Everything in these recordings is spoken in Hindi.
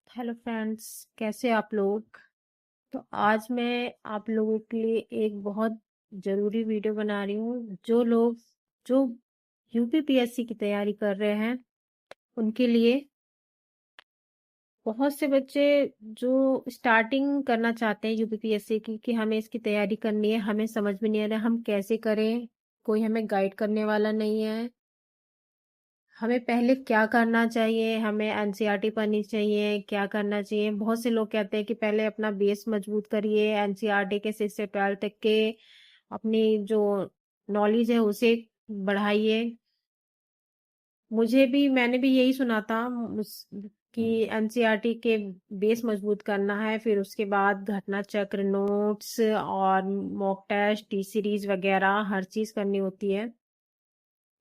हेलो फ्रेंड्स, कैसे आप लोग। तो आज मैं आप लोगों के लिए एक बहुत ज़रूरी वीडियो बना रही हूँ। जो यूपीपीएससी की तैयारी कर रहे हैं उनके लिए। बहुत से बच्चे जो स्टार्टिंग करना चाहते हैं यूपीपीएससी की कि हमें इसकी तैयारी करनी है, हमें समझ में नहीं आ रहा हम कैसे करें, कोई हमें गाइड करने वाला नहीं है। हमें पहले क्या करना चाहिए, हमें एनसीईआरटी पढ़नी चाहिए, क्या करना चाहिए। बहुत से लोग कहते हैं कि पहले अपना बेस मजबूत करिए, एनसीईआरटी के 6 से 12 तक के अपनी जो नॉलेज है उसे बढ़ाइए। मैंने भी यही सुना था कि एनसीईआरटी के बेस मजबूत करना है, फिर उसके बाद घटना चक्र, नोट्स और मॉक टेस्ट, टी सीरीज वगैरह हर चीज करनी होती है।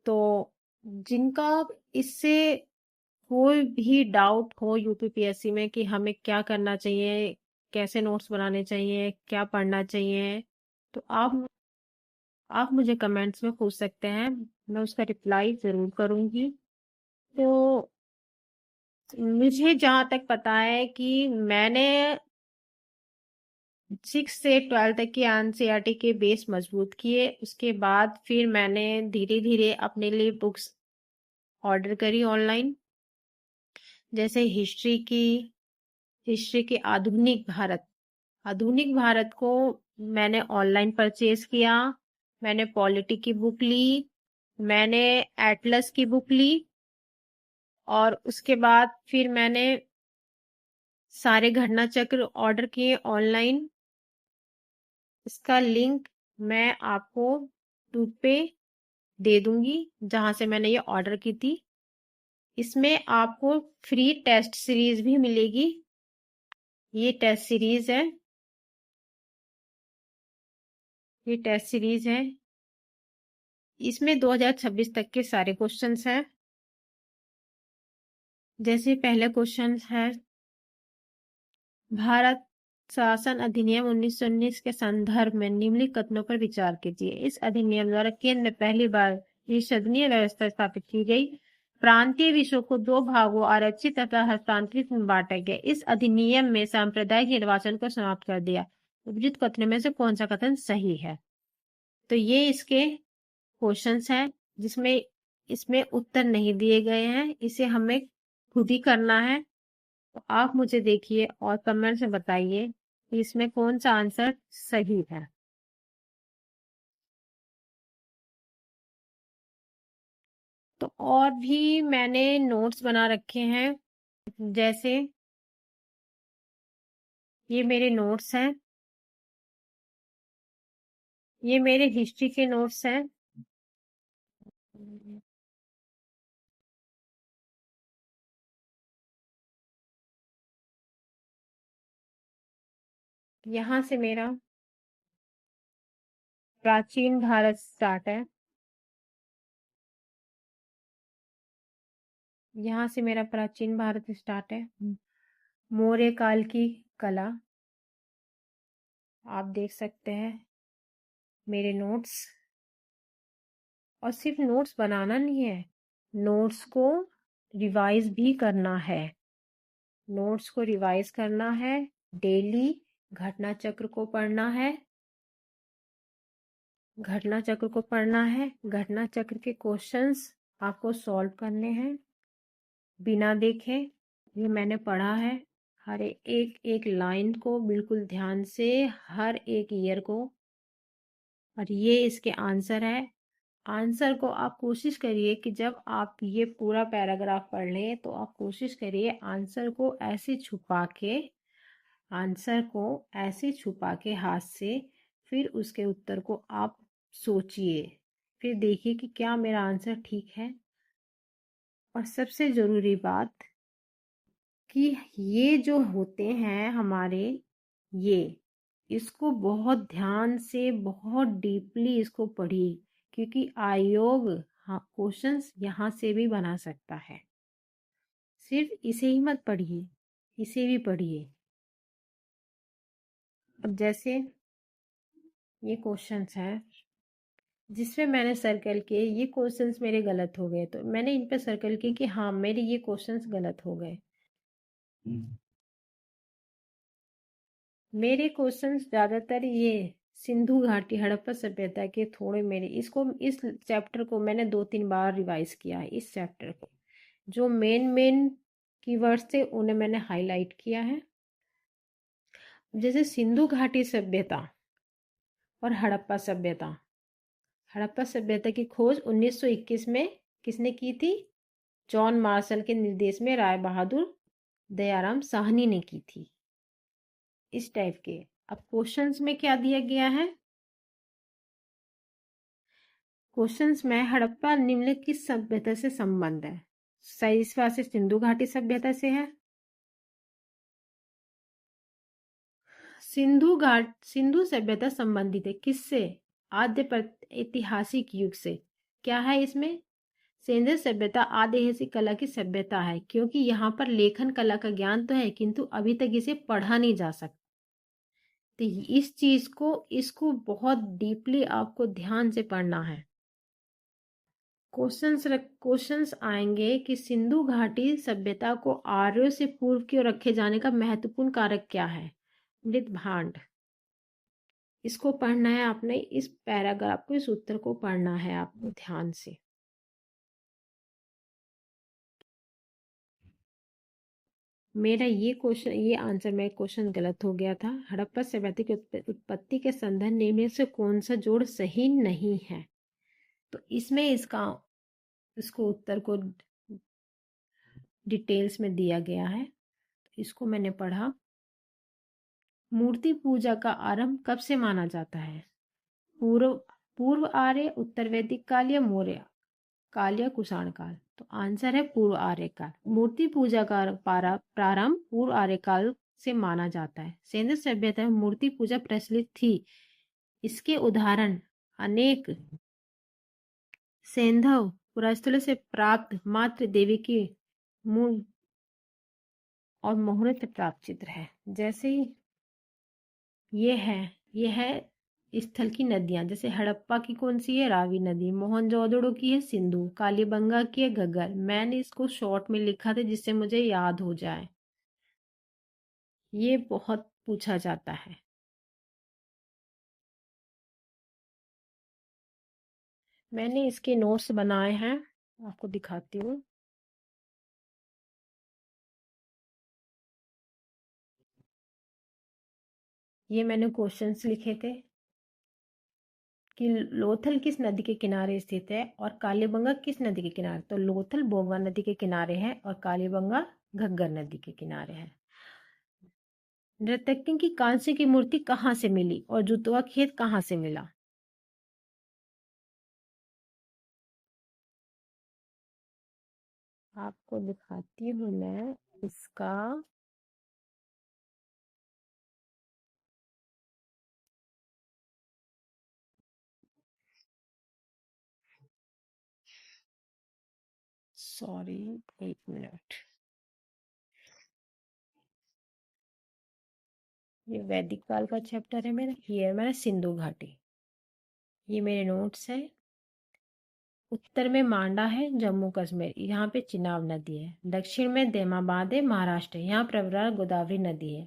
तो जिनका इससे कोई भी डाउट हो यूपीपीएससी में कि हमें क्या करना चाहिए, कैसे नोट्स बनाने चाहिए, क्या पढ़ना चाहिए, तो आप मुझे कमेंट्स में पूछ सकते हैं। मैं उसका रिप्लाई जरूर करूंगी। तो मुझे जहां तक पता है कि मैंने 6 से 12 तक की एनसीईआरटी के बेस मजबूत किए। उसके बाद फिर मैंने धीरे धीरे अपने लिए बुक्स ऑर्डर करी ऑनलाइन, जैसे हिस्ट्री की आधुनिक भारत को मैंने ऑनलाइन परचेज किया। मैंने पॉलिटी की बुक ली, मैंने एटलस की बुक ली, और उसके बाद फिर मैंने सारे घटना चक्र ऑर्डर किए ऑनलाइन। इसका लिंक मैं आपको यूट्यूब पे दे दूंगी, जहां से मैंने ये ऑर्डर की थी। इसमें आपको फ्री टेस्ट सीरीज भी मिलेगी। ये टेस्ट सीरीज है, ये टेस्ट सीरीज है। इसमें 2026 तक के सारे क्वेश्चंस हैं। जैसे पहले क्वेश्चन है, भारत शासन अधिनियम 1919 के संदर्भ में निम्नलिखित कथनों पर विचार कीजिए। इस अधिनियम द्वारा केंद्र में पहली बार निषदनीय व्यवस्था स्थापित की गई। प्रांतीय विषयों को 2 भागों आरक्षित तथा हस्तांतरित में बांटा गया। इस अधिनियम में सांप्रदायिक निर्वाचन को समाप्त कर दिया। उपयुक्त कथनों में से कौन सा कथन सही है? तो ये इसके क्वेश्चंस हैं, जिसमें इसमें उत्तर नहीं दिए गए हैं, इसे हमें खुद ही करना है। तो आप मुझे देखिए और कमेंट में बताइए कि इसमें कौन सा आंसर सही है। तो और भी मैंने नोट्स बना रखे हैं, जैसे ये मेरे नोट्स हैं, ये मेरे हिस्ट्री के नोट्स हैं। यहाँ से मेरा प्राचीन भारत स्टार्ट है, यहाँ से मेरा प्राचीन भारत स्टार्ट है। मौर्य काल की कला आप देख सकते हैं, मेरे नोट्स। और सिर्फ नोट्स बनाना नहीं है, नोट्स को रिवाइज भी करना है। नोट्स को रिवाइज करना है, डेली घटना चक्र को पढ़ना है, घटना चक्र को पढ़ना है। घटना चक्र के क्वेश्चंस आपको सॉल्व करने हैं बिना देखे। ये मैंने पढ़ा है, हर एक एक लाइन को बिल्कुल ध्यान से, हर एक ईयर को। और ये इसके आंसर है। आंसर को आप कोशिश करिए कि जब आप ये पूरा पैराग्राफ पढ़ लें तो आप कोशिश करिए आंसर को ऐसे छुपा के हाथ से, फिर उसके उत्तर को आप सोचिए, फिर देखिए कि क्या मेरा आंसर ठीक है। और सबसे जरूरी बात कि ये जो होते हैं हमारे, ये इसको बहुत ध्यान से, बहुत डीपली इसको पढ़िए, क्योंकि आयोग क्वेश्चंस यहाँ से भी बना सकता है। सिर्फ इसे ही मत पढ़िए, इसे भी पढ़िए। अब जैसे ये क्वेश्चंस हैं जिसमें मैंने सर्कल किए, ये क्वेश्चंस मेरे गलत हो गए, तो मैंने इन पे सर्कल किए कि हाँ मेरे ये क्वेश्चंस गलत हो गए। मेरे क्वेश्चंस ज्यादातर ये सिंधु घाटी हड़प्पा सभ्यता के थोड़े मेरे इस चैप्टर को मैंने 2-3 बार रिवाइज किया है। इस चैप्टर को जो मेन कीवर्ड्स थे उन्हें मैंने हाईलाइट किया है। जैसे सिंधु घाटी सभ्यता और हड़प्पा सभ्यता। हड़प्पा सभ्यता की खोज 1921 में किसने की थी? जॉन मार्शल के निर्देश में राय बहादुर दयाराम साहनी ने की थी। इस टाइप के। अब क्वेश्चंस में क्या दिया गया है? क्वेश्चंस में हड़प्पा निम्नलिखित किस सभ्यता से संबंध है? सही से सिंधु घाटी सभ्यता से है। सिंधु सभ्यता संबंधित है किससे? आद्य ऐतिहासिक युग से। क्या है इसमें? सिंधु सभ्यता आदि ऐतिहासिक कला की सभ्यता है, क्योंकि यहाँ पर लेखन कला का ज्ञान तो है किंतु अभी तक इसे पढ़ा नहीं जा सकता। तो इस चीज को इसको बहुत डीपली आपको ध्यान से पढ़ना है। क्वेश्चंस आएंगे कि सिंधु घाटी सभ्यता को आर्यों से पूर्व की ओर रखे जाने का महत्वपूर्ण कारक क्या है? मृत भांड। इसको पढ़ना है आपने। इस पैराग्राफ को, इस उत्तर को पढ़ना है आपको ध्यान से। मेरा ये आंसर में क्वेश्चन गलत हो गया था। हड़प्पा सभ्यता की उत्पत्ति के संदर्भ में से कौन सा जोड़ सही नहीं है? तो इसमें इसको उत्तर को डिटेल्स में दिया गया है। इसको मैंने पढ़ा। मूर्ति पूजा का आरंभ कब से माना जाता है? पूर्व आर्य, उत्तर वैदिक काल या मौर्य काल या कुषाण काल? तो आंसर है पूर्व आर्य काल। मूर्ति पूजा का प्रारंभ पूर्व आर्य काल से माना जाता है। सिंधु सभ्यता में मूर्ति पूजा प्रचलित थी। इसके उदाहरण अनेक सैंधव पुरास्थलों से प्राप्त मातृ देवी की मूल और मोहरे से प्राप्त चित्र है। जैसे ये है स्थल की नदियां। जैसे हड़प्पा की कौन सी है? रावी नदी। मोहनजोदड़ो की है सिंधु। कालीबंगा की है घग्गर। मैंने इसको शॉर्ट में लिखा था जिससे मुझे याद हो जाए। ये बहुत पूछा जाता है। मैंने इसके नोट्स बनाए हैं, आपको दिखाती हूँ। ये मैंने क्वेश्चंस लिखे थे कि लोथल किस नदी के किनारे स्थित है और कालीबंगा किस नदी के किनारे। तो लोथल बोगवा नदी के किनारे है और कालीबंगा घग्गर नदी के किनारे है। नर्तकी की कांस्य की मूर्ति कहाँ से मिली और जूतवा खेत कहाँ से मिला? आपको दिखाती हूँ मैं इसका। Sorry, 1 minute. ये वैदिक काल का चैप्टर है मेरा। ये है मेरा सिंधु घाटी। ये मेरे नोट्स है। उत्तर में मांडा है, जम्मू कश्मीर। यहाँ पे चिनाब नदी है। दक्षिण में देमाबाद है, महाराष्ट्र। यहाँ प्रवरा गोदावरी नदी है।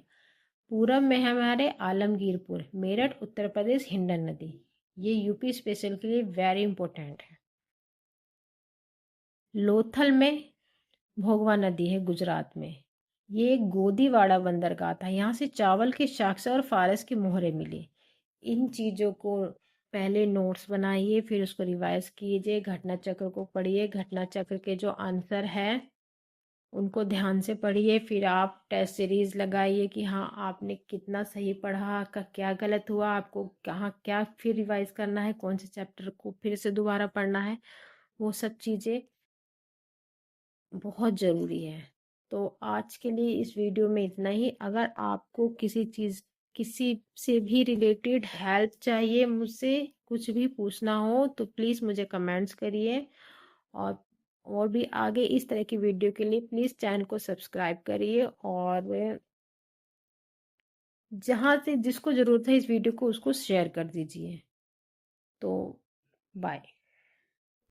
पूरब में है हमारे आलमगीरपुर, मेरठ, उत्तर प्रदेश, हिंडन नदी। ये यूपी स्पेशल के लिए वेरी इंपॉर्टेंट है। लोथल में भोगवा नदी है गुजरात में। ये एक गोदीवाड़ा बंदरगाह था। यहाँ से चावल के साक्ष्य और फारस की मोहरें मिली। इन चीज़ों को पहले नोट्स बनाइए, फिर उसको रिवाइज कीजिए, घटना चक्र को पढ़िए। घटना चक्र के जो आंसर है उनको ध्यान से पढ़िए। फिर आप टेस्ट सीरीज लगाइए कि हाँ आपने कितना सही पढ़ा, का क्या गलत हुआ, आपको कहाँ क्या फिर रिवाइज करना है, कौन से चैप्टर को फिर से दोबारा पढ़ना है। वो सब चीज़ें बहुत ज़रूरी है। तो आज के लिए इस वीडियो में इतना ही। अगर आपको किसी से भी रिलेटेड हेल्प चाहिए, मुझसे कुछ भी पूछना हो तो प्लीज़ मुझे कमेंट्स करिए। और भी आगे इस तरह की वीडियो के लिए प्लीज़ चैनल को सब्सक्राइब करिए। और जहाँ से जिसको ज़रूरत है इस वीडियो को उसको शेयर कर दीजिए। तो बाय।